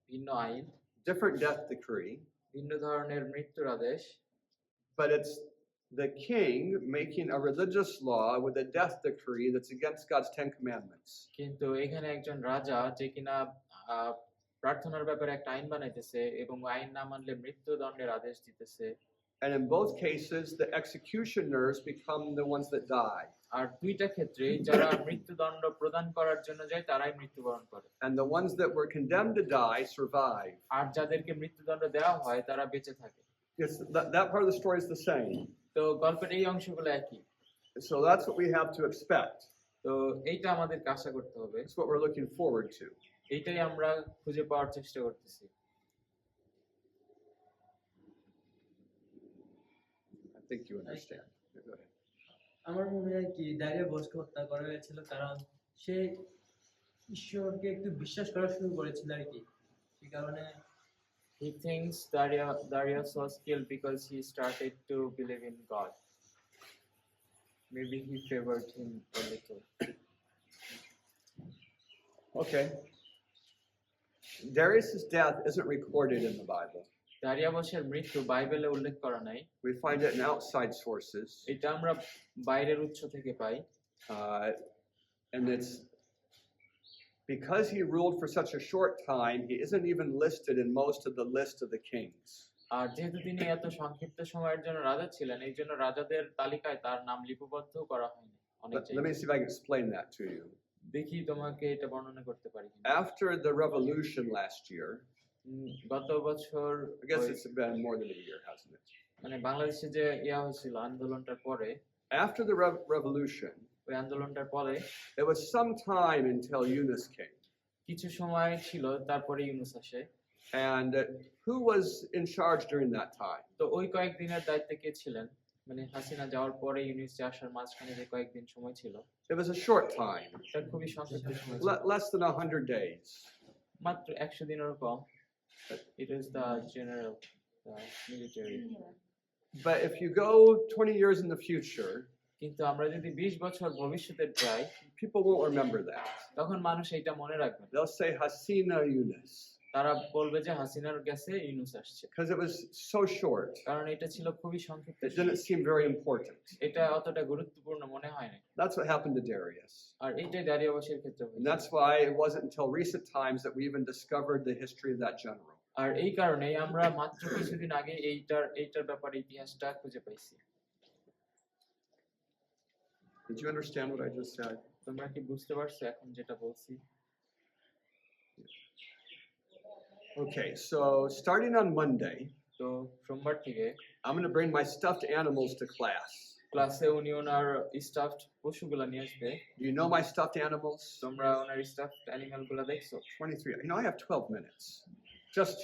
ভিন্ন আইন, different death decree, ভিন্ন ধরনের মৃত্যুর আদেশ, but it's the king making a religious law with a death decree that's against God's 10 commandments. কিন্তু এখানে একজন রাজা যে কিনা প্রার্থনার ব্যাপারে একটা আইন বানাইতেছে এবং আইন না মানলে মৃত্যুদণ্ডের আদেশ দিতেছে। And in both cases, the executioners become the ones that die. আর দুইটা ক্ষেত্রেই যারা মৃত্যুদণ্ড প্রদান করার জন্য যায় তারাই মৃত্যুবরণ করে, And the ones that were condemned to die survive. আর যাদেরকে মৃত্যুদণ্ড দেওয়া হয় তারা বেঁচে থাকে। Yes, that part of the story is the same. তো গল্পের এই অংশগুলো একই। So that's what we have to expect. তো এইটা আমাদেরকে আশা করতে হবে, It's what we're looking forward to. এইটাই আমরা খুঁজে পাওয়ার চেষ্টা করতেছি। I think you understand. Go ahead. আমার মনে হয় কি দাঁড়িয়ে বসকে হত্যা করা হয়েছিল কারণ সে ঈশ্বরকে একটু বিশ্বাস করা শুরু করেছিল আর কি, সেই কারণে He thinks Darius was killed because he started to believe in God. Maybe he favored him a little. Okay. Darius's death isn't recorded in the Bible. দারিয়াবশের মৃত্যু বাইবেলে উল্লেখ করা নাই, We find it in outside sources. এটা আমরা বাইরের উৎস থেকে পাই। And it's because he ruled for such a short time, he isn't even listed in most of the list of the kings. আর যেহেতু তিনি এত সংক্ষিপ্ত সময়ের জন্য রাজা ছিলেন, এই জন্য রাজাদের তালিকায় তার নাম লিপিবদ্ধ করা হয়নি অনেক Let me জায়গায়। see if I can explain that to you. দেখি তোমাকে এটা বর্ণনা করতে পারি কিনা। After the revolution last year, গত বছর I guess ওই- it's been more than a year, hasn't it? মানে বাংলাদেশে যে হয়েছিল আন্দোলনটার পরে, After the revolution, ওই আন্দোলনটার পরে it was some time until Eunice came. কিছু সময় ছিল, তারপরে ইউনুস আসে। And who was in charge during that time? তো ওই কয়েকদিনের দায়িত্বে কে ছিলেন? মানে হাসিনা যাওয়ার পরে ইউনুস যে আসার মাঝখানে যে কয়েকদিন সময় ছিল, It was a short time, এটা খুবই সংক্ষিপ্ত সময় ছিল, less than 100 days. মাত্র 100 দিনেরও কম। It is the general, the military. But if you go 20 years in the future, কিন্তু আমরা যদি 20 বছর ভবিষ্যতে যাই, people won't remember that. তখন মানুষ এইটা মনে রাখবে না। They'll say Hasina Eunice, তারা বলবে যে হাসিনার গেছে, ইউনুস আসছে, because it was so short. কারণ এটা ছিল খুবই সংক্ষিপ্ত It didn't seem very important. এটা অতটা গুরুত্বপূর্ণ মনে হয় না। That's what happened to Darius. আর এইটাই দারিয়াবশের ক্ষেত্রে And হয়েছে। that's why it wasn't until recent times that we even discovered the history of that general. আর এই কারণেই আমরা মাত্র কিছুদিন আগে এইটার ব্যাপারে ইতিহাসটা খুঁজে পাইছি। Did you understand what I just said? তোমরা কি বুঝতে পারছো এখন যেটা বলছি? Okay, so starting on Monday, তো সোমবার থেকে I'm going to bring my stuffed animals to class. ক্লাসে উনি ওনার স্টাফড পশুগুলা নিয়ে আসবে। Do you know my stuffed animals? তোমরা ওনার স্টাফড অ্যানিমাল গুলা দেখছো? 23. You know, I have 12 minutes. Just,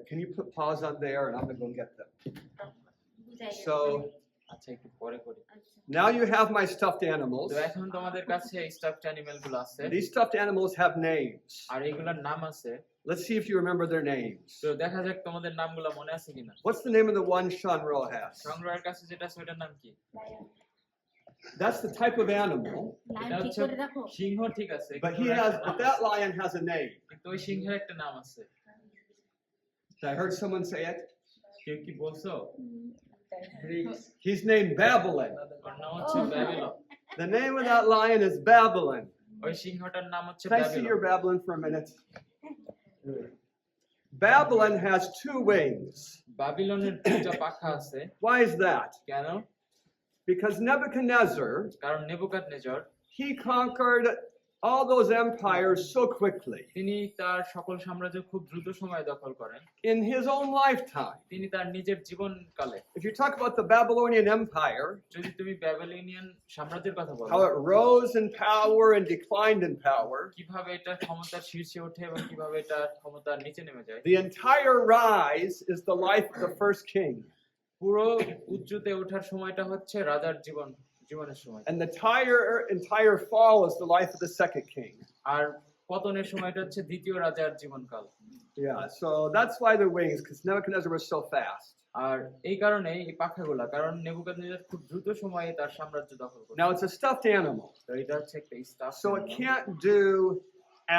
can you put pause on there and I'm going to go get them. বুঝাই গেছে। So আচ্ছা, একটু পরে করি। আচ্ছা। now you have my stuffed animals. তো এখন তোমাদের কাছে স্টাফড অ্যানিমাল গুলো আছে, These stuffed animals have names. আর এইগুলার নাম আছে। Let's see if you remember their names. তো দেখা যাক তোমাদের নামগুলো মনে আছে কিনা। What's the name of the one Shanro has? সংগ্রহের কাছে যেটা আছে ওটার নাম কি? Lion. That's the type of animal, line এটা ঠিক হচ্ছে করে রাখো। সিংহ, ঠিক আছে, but কিন্তু ওর একটা নাম that আছে। lion has a name. কিন্তু ওই সিংহের একটা নাম আছে। I heard someone say it. কেউ কি বলছো? He's named Babylon. ওর নাম হচ্ছে Babylon. The name of that lion is Babylon. ওই সিংহটার নাম হচ্ছে Can I see your Babylon. Babylon for a minute? Babylon has two wings. বাবিলনের দুইটা পাখা আছে। Why is that? কেন? Because Nebuchadnezzar, কারণ নেবুকাদনেজর he conquered all those empires so quickly তিনি তার সকল সাম্রাজ্য খুব দ্রুত সময়ে দখল করেন in his own lifetime. তিনি তার নিজের জীবনকালে। If you talk about the Babylonian Empire, যদি তুমি ব্যাবিলনিয়ান সাম্রাজ্যের কথা বলো, how it rose in power and declined in power, কিভাবে এটা ক্ষমতার শীর্ষে ওঠে এবং কিভাবে এটা ক্ষমতার নিচে নেমে যায়, the entire rise is the life of the first king. পুরো উচ্চতে ওঠার সময়টা হচ্ছে রাজার জীবনের সময়, And the entire fall is the life of the second king. আর পতনের সময়টা হচ্ছে দ্বিতীয় রাজার জীবনকাল। Yeah, so that's why the wings, because Nebuchadnezzar was so fast. আর এই কারণে এই পাখাগুলা, কারণ নেবুকাদনেজার খুব দ্রুত সময়ে তার সাম্রাজ্য দখল করে। Now it's a stuffed animal, তো এটা হচ্ছে একটা staff, so it can't do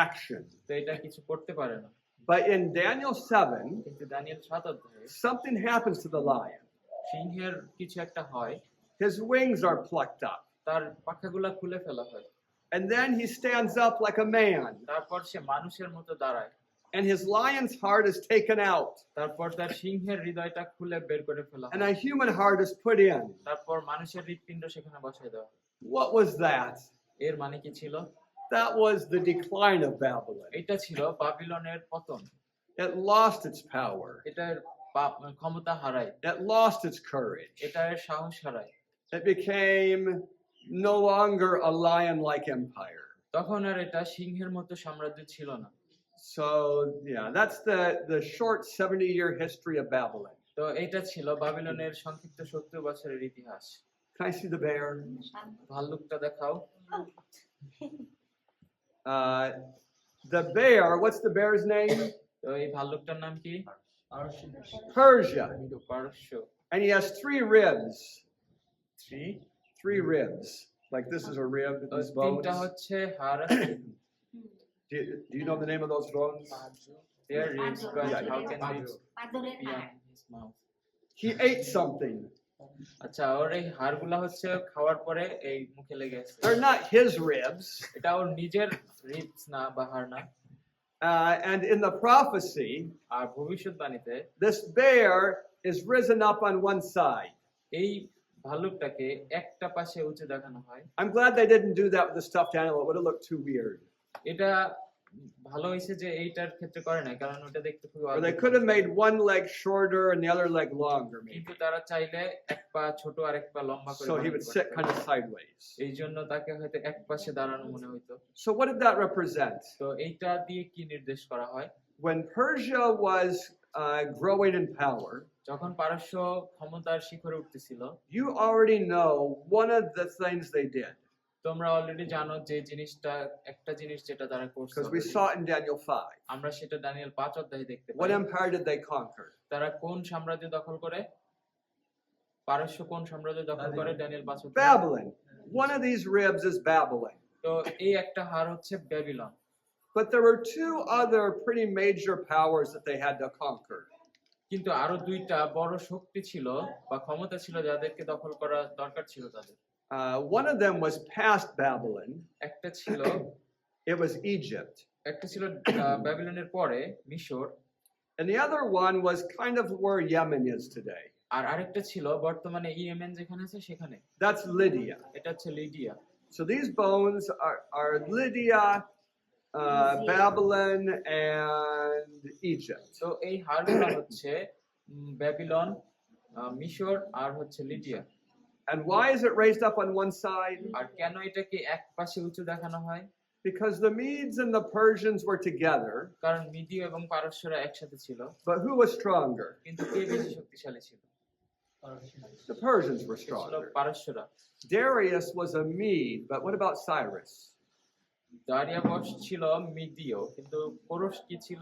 action. তো এটা কিছু করতে পারে না। But in Daniel 7, কিন্তু দানিয়েল 7 অধ্যায়ে something happens to the lion. সিংহের কিছু একটা হয়, His wings are plucked up. তার পাখাগুলা খুলে ফেলা হয়, And then he stands up like a man. তারপর সে মানুষের মতো দাঁড়ায়। and his lion's heart is taken out, তারপর তার সিংহের হৃদয়টা খুলে বের করে ফেলা and হয়। a human heart is put in. তারপর মানুষের হৃৎপিণ্ড সেখানে বসায় দেওয়া হয়। What was that? এর মানে কি ছিল? That was the decline of Babylon. এটা ছিল বাবিলনের পতন। It lost its power. এটার ক্ষমতা হারায়, It lost its courage. এটার সাহস হারায়। It became no longer a lion-like empire. তখন আর এটা সিংহের মতো সাম্রাজ্য ছিল না। So, yeah, that's the short 70-year history of Babylon. তো এটা ছিল বাবিলনের সংক্ষিপ্ত 70 বছরের ইতিহাস। Can I see the bear? ভাল্লুকটা দেখাও। The bear, what's the bear's name? তো এই ভাল্লুকটার নাম কি? Persia. পারস্য। And he has 3 ribs. Three? 3 ribs. Like this is a rib, তো these bones. তিনটা হচ্ছে হাড়। Do you know the name of those bones? Their ribs, but Yeah, how can ribs পাঁজরের be হাড়। on his mouth? He ate something. আচ্ছা, ওর এই হাড়গুলা হচ্ছে খাওয়ার পরে এই মুখে লেগে আছে। They're not his ribs. এটা ওর নিজের রিবস না বা হাড় না। And in the prophecy, R ভবিষ্যৎবাণীতে this bear is risen up on one side. এই ভাল্লুকটাকে একটা পাশে উঁচু দেখানো হয়। I'm glad they didn't do that with the stuffed animal. It would have looked too weird. এটা ভালো হয়েছে যে এইটার ক্ষেত্রে করে নাই, কারণ ওটা দেখতে খুব Or they could have made one leg shorter and the other leg longer, maybe. কিন্তু তারা চাইলে এক পা ছোট আর এক পা লম্বা করে So he বানাতে would পারতো। sit kind of sideways. এই জন্য তাকে হয়তো এক পাশে দাঁড়ানো মনে হইতো। So what did that represent? তো এইটা দিয়ে কি নির্দেশ করা হয়? When Persia was growing in power, যখন পারস্য ক্ষমতার শিখরে উঠতেছিল, you already know one of the things they did, তোমরা অলরেডি জানো যে জিনিসটা, একটা জিনিস যেটা তারা করছে because we already। saw it in Daniel 5. আমরা সেটা দানিয়েল 5 অধ্যায়ে দেখতে What pi. empire did they conquer? তারা কোন সাম্রাজ্য দখল করে? পারস্য কোন সাম্রাজ্য দখল করে? দানিয়েল 5 অধ্যায়ে। Babylon. One of these ribs is Babylon. তো এই একটা হাড় হচ্ছে Babylon. But there were 2 other pretty major powers that they had to conquer. কিন্তু আরো দুইটা বড় শক্তি ছিল বা ক্ষমতা ছিল যাদেরকে দখল করা দরকার ছিল তাদের। One of them was past Babylon. একটা ছিল It was Egypt. একটা ছিল ব্যাবিলনের পরে মিশর, And the other one was kind of where Yemen is today. আর আরেকটা ছিল বর্তমানে ইয়েমেন যেখানে আছে সেখানে। That's Lydia. এটা হচ্ছে Lydia. So these bones are Lydia, Babylon, and Egypt. তো এই হাড়গুলো হচ্ছে ব্যাবিলন, মিশর আর হচ্ছে Lydia. And why is it raised up on one side? আর কেন এটাকে এক পাশে উঁচু দেখানো হয়? Because the Medes and the Persians were together, কারণ মিদীয় এবং পারস্যরা একসাথে ছিল, but who was stronger? কিন্তু কে বেশি শক্তিশালী ছিল? The Persians were ছিল stronger. পারস্যরা। Darius was a Mede, but what about Cyrus? দারিয়াবশ ছিল মিদীয়, কিন্তু কোরস কি ছিল?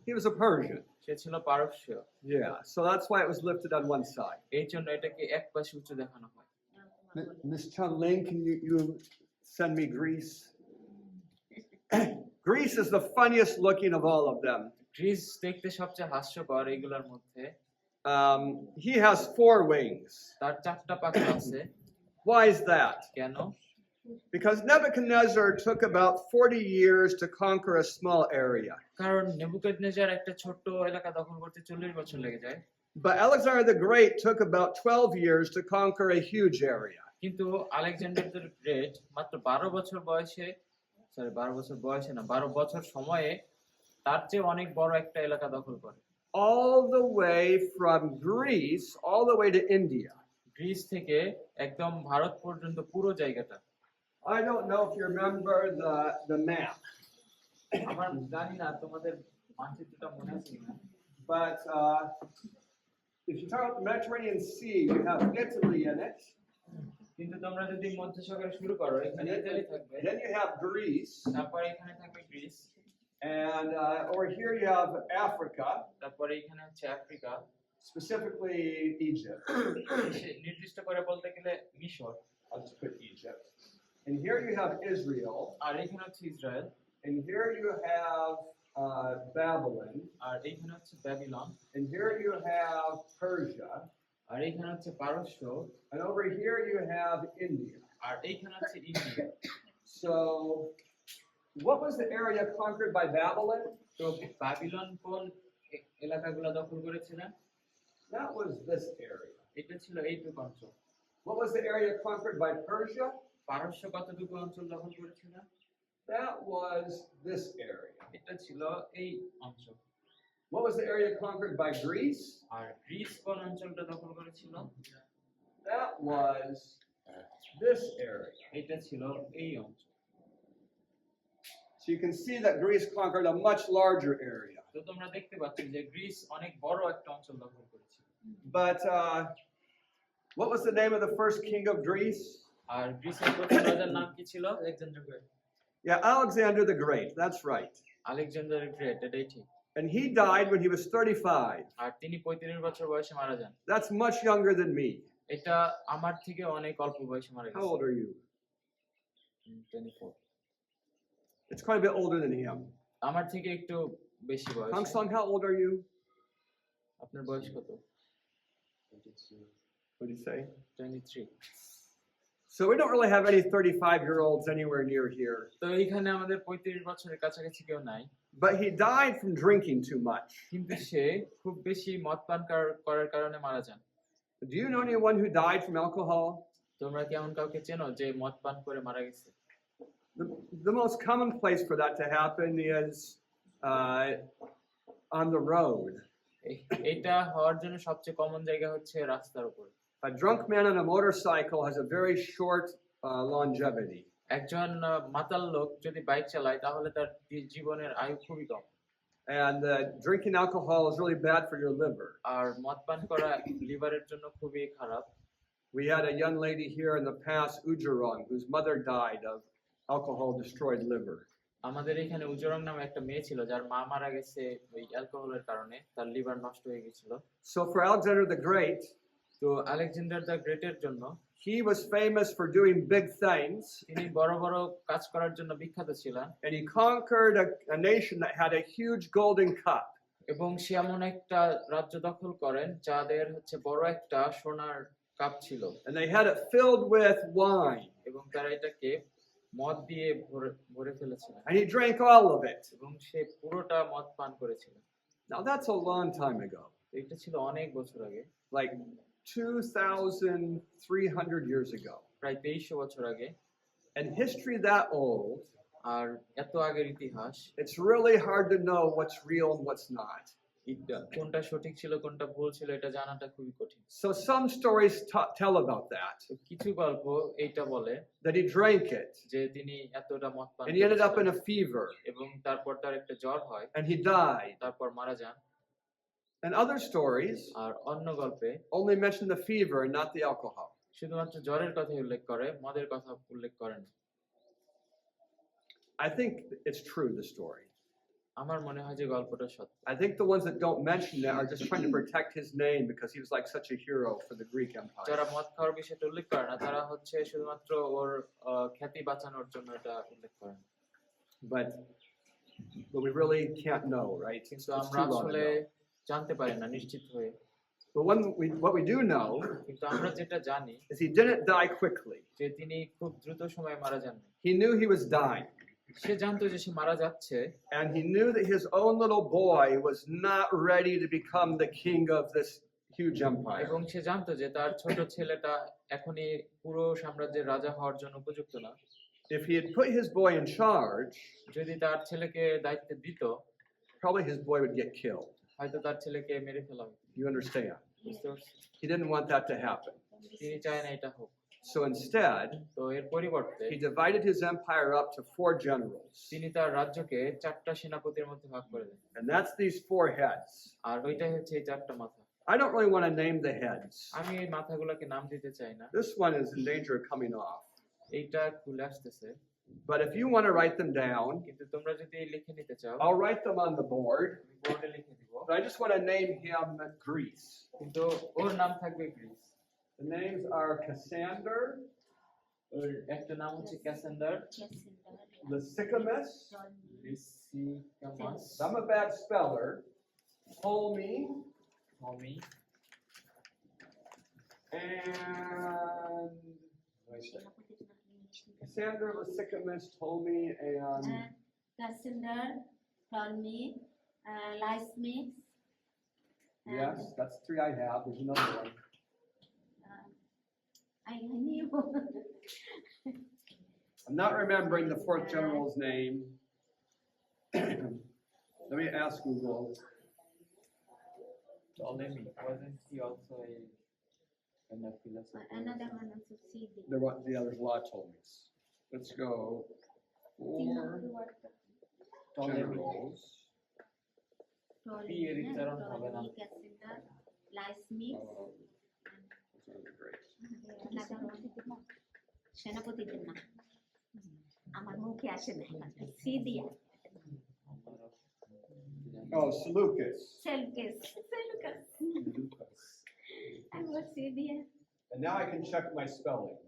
He was a Persian. সে ছিল পারস্য। Yeah, so that's why it was lifted on one side. এই জন্য এটাকে এক পাশে উঁচু দেখানো হয়। Miss Chun Ling, can you send me Greece? Greece is the funniest looking of all of them. Greece দেখতে সবচেয়ে হাস্যকর এইগুলোর মধ্যে। He has 4 wings. তার 4টা পাখা আছে। Why is that? কেন? Because Nebuchadnezzar took about 40 years to conquer a small area. কারণ নেবুকাদনেজার একটা ছোট্ট এলাকা দখল করতে 40 বছর লেগে যায়। But Alexander the Great took about 12 years to conquer a huge area. কিন্তু আলেকজান্ডার দ্য গ্রেট মাত্র 12 বছর বয়সে 12 বছর সময়ে তার চেয়ে অনেক বড় একটা এলাকা দখল করে। All the way from Greece, all the way to India. Greece থেকে একদম ভারত পর্যন্ত পুরো জায়গাটা। I don't know if you remember the map, আমার জানি না তোমাদের মানচিত্রটা মনে আছে কিনা, but if you talk about the Mediterranean Sea, you have Italy in it, কিন্তু তোমরা যদি মধ্যসাগরে শুরু করো, and এখানে ইতালি থাকবে, then you have Greece, তারপরে এখানে থাকবে Greece, and over here you have Africa, তারপরে এখানে হচ্ছে আফ্রিকা, specifically Egypt. নির্দিষ্ট করে বলতে গেলে মিশর, I'll just put Egypt. And here you have Israel, আর এখানে হচ্ছে Israel, and here you have Babylon, আর এখানে হচ্ছে Babylon, and here you have Persia, আর এখানে হচ্ছে পারস্য, and over here you have India. আর এইখানে হচ্ছে India. So What was the area conquered by Babylon? তো বাবিলন কোন এলাকাগুলো দখল করেছিল? That was this area. এটা ছিল এইটুকু অঞ্চল। What was the area conquered by Persia? পারস্য কতটুকু অঞ্চল দখল করেছিল? That was this area. এটা ছিল এই অঞ্চল। What was the area conquered by Greece? আর গ্রিস কোন অঞ্চলটা দখল করেছিল? That was this area. এটা ছিল এই অঞ্চল। So you can see that Greece conquered a much larger area. তো তোমরা দেখতে পাচ্ছ যে গ্রিস অনেক বড় একটা অঞ্চল দখল করেছিল। But what was the name of the first king of Greece? আর গ্রিসের প্রথম রাজার নাম কি ছিল? Alexander great. Yeah, Alexander the Great. That's right. Alexander great, এটাই ঠিক। And he died when he was 35. আর তিনি 35 বছর বয়সে মারা যান। That's much younger than me. এটা আমার থেকে অনেক অল্প বয়সে মারা How old গেছে। are you? 24। It's quite a bit older than him. আমার থেকে একটু বেশি বয়স। Hong Song, how old are you? আপনার বয়স কত? What did you say? 23। So we don't really have any 35-year-olds anywhere near here. তো এইখানে আমাদের 35 বছরের কাছাকাছি কেউ নাই। But he died from drinking too much. কিন্তু সে খুব বেশি মদ পান করার কারণে মারা যান। Do you know anyone who died from alcohol? তোমরা কি এমন কাউকে চেনো যে মদ পান করে মারা গেছে? The most common place for that to happen is on the road. এটা হওয়ার জন্য সবচেয়ে কমন জায়গা হচ্ছে রাস্তার উপর। A drunk man on a motorcycle has a very short longevity. একজন মাতাল লোক যদি বাইক চালায় তাহলে তার জীবনের আয়ু খুবই কম। And drinking alcohol is really bad for your liver. আর মদ পান করা লিভারের জন্য খুবই খারাপ। We had a young lady here in the past, Ujurong, whose mother died of alcohol-destroyed liver. আমাদের এখানে উজরং নামে একটা মেয়ে ছিল যার মা মারা গেছে ওই অ্যালকোহলের কারণে, তার লিভার নষ্ট হয়ে গিয়েছিল। So for Alexander the Great, তো আলেকজান্ডার দ্য গ্রেটের জন্য he was famous for doing big things, তিনি বড় বড় কাজ করার জন্য বিখ্যাত ছিলেন। and he conquered a nation that had a huge golden cup. এবং সে এমন একটা রাজ্য দখল করেন যাদের হচ্ছে বড় একটা সোনার কাপ ছিল। And they had it filled with wine. এবং তারা এটাকে মদ দিয়ে ভরে ফেলেছিলেন। And he drank all of it. এবং সে পুরোটা মদ পান করেছিলেন। Now that's a long time ago, এটা ছিল অনেক বছর আগে, like 2,300 years ago. প্রায় 2300 বছর আগে। And history that old, আর এত আগের ইতিহাস, it's really hard to know what's real and what's not. কোনটা সঠিক ছিল কোনটা ভুল ছিল এটা জানাটা খুবই কঠিন। So some stories tell about that, তো কিছু গল্প এইটা বলে that he drank it, যে তিনি এতটা মদ পান and he ended up in করেছিলেন a fever, এবং তারপর তার একটা জ্বর হয়, and he died. তারপর মারা যান। And other stories আর অন্য গল্পে only mention the fever and not the alcohol. শুধুমাত্র জ্বরের কথা উল্লেখ করে, মদের কথা উল্লেখ করে না। I think it's true, the story. আমার মনে হয় যে গল্পটা সত্য। I think the ones that don't mention it are just trying to protect his name because he was like such a hero for the Greek Empire. যারা মদ খাওয়ার বিষয়টা উল্লেখ করে না তারা হচ্ছে শুধুমাত্র ওর খ্যাতি বাঁচানোর জন্য এটা উল্লেখ করে না। But we really can't know, right? কিন্তু It's আমরা too long আসলে ago. জানতে পারি না নিশ্চিত হয়ে। But what we do know কিন্তু আমরা যেটা জানি is he didn't die quickly. যে তিনি খুব দ্রুত সময়ে মারা যাননি। He knew he was dying. সে জানতো যে সে মারা যাচ্ছে, And he knew that his own little boy was not ready to become the king of this huge empire. এবং সে জানতো যে তার ছোট ছেলেটা এখনই পুরো সাম্রাজ্যের রাজা হওয়ার জন্য উপযুক্ত না। If he had put his boy in charge, যদি তার ছেলেকে দায়িত্ব দিত probably his boy would get killed. হয়তো তার ছেলেকে মেরে ফেলা হতো। You understand? বুঝতে পারছি? He didn't want that to happen. তিনি চায় না এটা হোক। So instead, তো এর পরিবর্তে he divided his empire up to 4 generals. তিনি তার রাজ্যকে 4টা সেনাপতির মধ্যে ভাগ করে দেন। And that's these 4 heads. আর ওইটাই হচ্ছে এই 4টা মাথা। I don't really want to name the heads. আমি এই মাথাগুলোকে নাম দিতে চাই না। This one is in danger of coming off. এইটা খুলে আসতেছে। But if you want to write them down, কিন্তু তোমরা যদি লিখে নিতে চাও I'll write them on the board. আমি বোর্ডে লিখে দিব। But I just want to name him Greece. কিন্তু ওর নাম থাকবে Greece. The names are Cassander, ওর একটা নাম হচ্ছে Cassander, Lysicamus, Lysicamus, I'm a bad speller, Ptolemy, মমি, and Cassander, Lysicamus, Ptolemy, and Cassander, Ptolemy, Lysimachus. Yes, that's 3 I have. There's another one. I knew. I'm not remembering the fourth general's name. Let me ask Google. Ptolemy, wasn't he also a kind of philosopher? Another one also CD. There's a lot of Ptolemies. Let's go. 4 generals. Ptolemy, Erythron হবে না। Cassander, Lysimachus. Those are the great. সেনাপতিদের নাম আমার মুখে আসে না সিদিয়া Oh, Seleucus. সেলকেস আমার সিদিয়া And now I can check my spelling.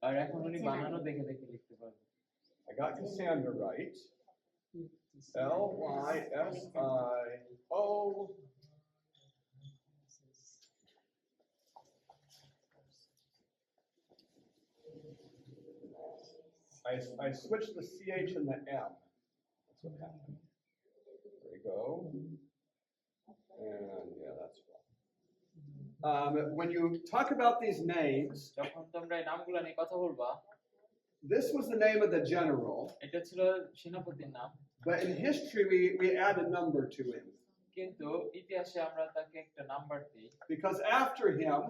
আর এখন উনি বানানো দেখে দেখে লিখতে পারবেন। I got Cassandra right. Lysio. I switched the CH and the M. That's what happened. There we go. And yeah, that's wrong. When you talk about these names, যখন তোমরা এই নামগুলো নিয়ে কথা বলবা, this was the name of the general, এটা ছিল সেনাপতির নাম, but in history we add a number to him. কিন্তু ইতিহাসে আমরা তাকে একটা নাম্বার দিই, Because after him,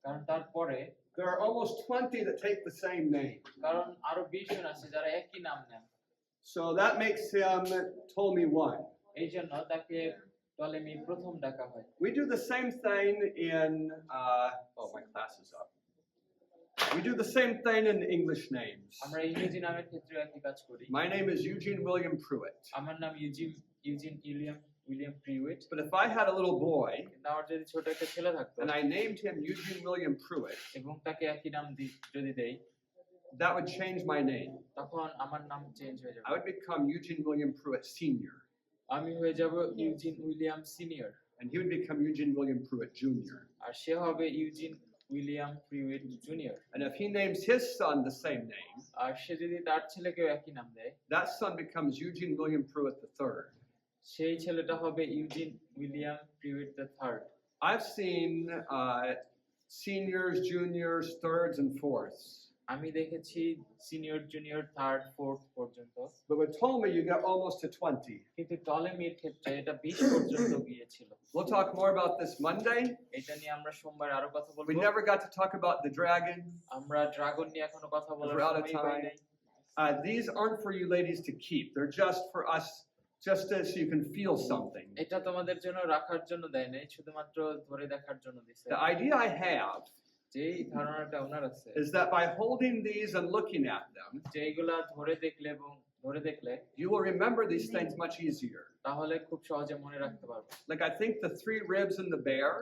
কারণ তারপরে there are almost 20 that take the same name. কারণ আরো 20 জন আছে যারা একই নাম নেন, So that makes him Ptolemy I. এই জন্য তাকে টলেমি প্রথম ডাকা হয়। We do the same thing in, my class is up. We do the same thing in English names. আমরা ইংরেজি নামের ক্ষেত্রে একই কাজ করি। My name is Eugene William Pruitt. আমার নাম Eugene William Pruitt. But if I had a little boy কিন্তু আমার যদি ছোট একটা ছেলে থাকতো and I named him Eugene William Pruitt, এবং তাকে একই নাম যদি দেই, that would change my name. তখন আমার নাম চেঞ্জ হয়ে যাবে। I would become Eugene William Pruitt Sr. আমি হয়ে যাব Eugene William senior, And he would become Eugene William Pruitt Jr. আর সে হবে Eugene William Pruitt junior. And if he names his son the same name, আর সে যদি তার ছেলেকেও একই নাম দেয়, that son becomes Eugene William Pruitt III. সেই ছেলেটা হবে Eugene William Pruitt the third. I've seen seniors, juniors, thirds, and fourths. আমি দেখেছি সিনিয়র, জুনিয়র, থার্ড, ফোর্থ পর্যন্ত, But with Ptolemy, you get almost to 20. কিন্তু টলেমির ক্ষেত্রে এটা 20 পর্যন্ত গিয়েছিল। We'll talk more about this Monday. এটা নিয়ে আমরা সোমবার আরো কথা We বলবো। never got to talk about the dragon. আমরা ড্রাগন নিয়ে এখনো কথা বলার We're out of সময়ই পাই time. নাই। These aren't for you ladies to keep. They're just for us, just so you can feel something. এটা তোমাদের জন্য রাখার জন্য দেয় নাই, শুধুমাত্র ধরে দেখার জন্য দিছে। The idea I have যেই ধারণাটা ওনার আছে is that by holding these and looking at them, যে এইগুলা ধরে দেখলে এবং ধরে দেখলে you will remember these things much easier. তাহলে খুব সহজে মনে রাখতে পারবে। Like I think the 3 ribs in the bear,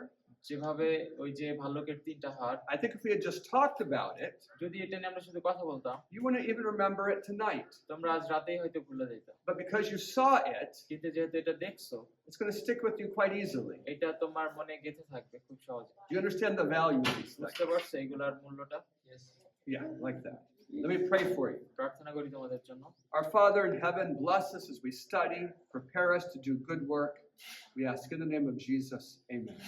যেভাবে ওই যে ভাল্লুকের 3টা হাড়, I think if we had just talked about it, যদি এটা নিয়ে আমরা শুধু কথা বলতাম, you wouldn't even remember it tonight. তোমরা আজ রাতেই হয়তো ভুলে যেতাম, But because you saw it, কিন্তু যেহেতু এটা দেখছো, it's going to stick with you quite easily. এটা তোমার মনে গেঁথে থাকবে খুব সহজে। You understand the value of these বুঝতে things? পারছো এগুলার মূল্যটা? Yeah, like that. Let me pray for you. প্রার্থনা করি তোমাদের জন্য। Our Father in heaven, bless us as we study, prepare us to do good work. We ask in the name of Jesus, amen.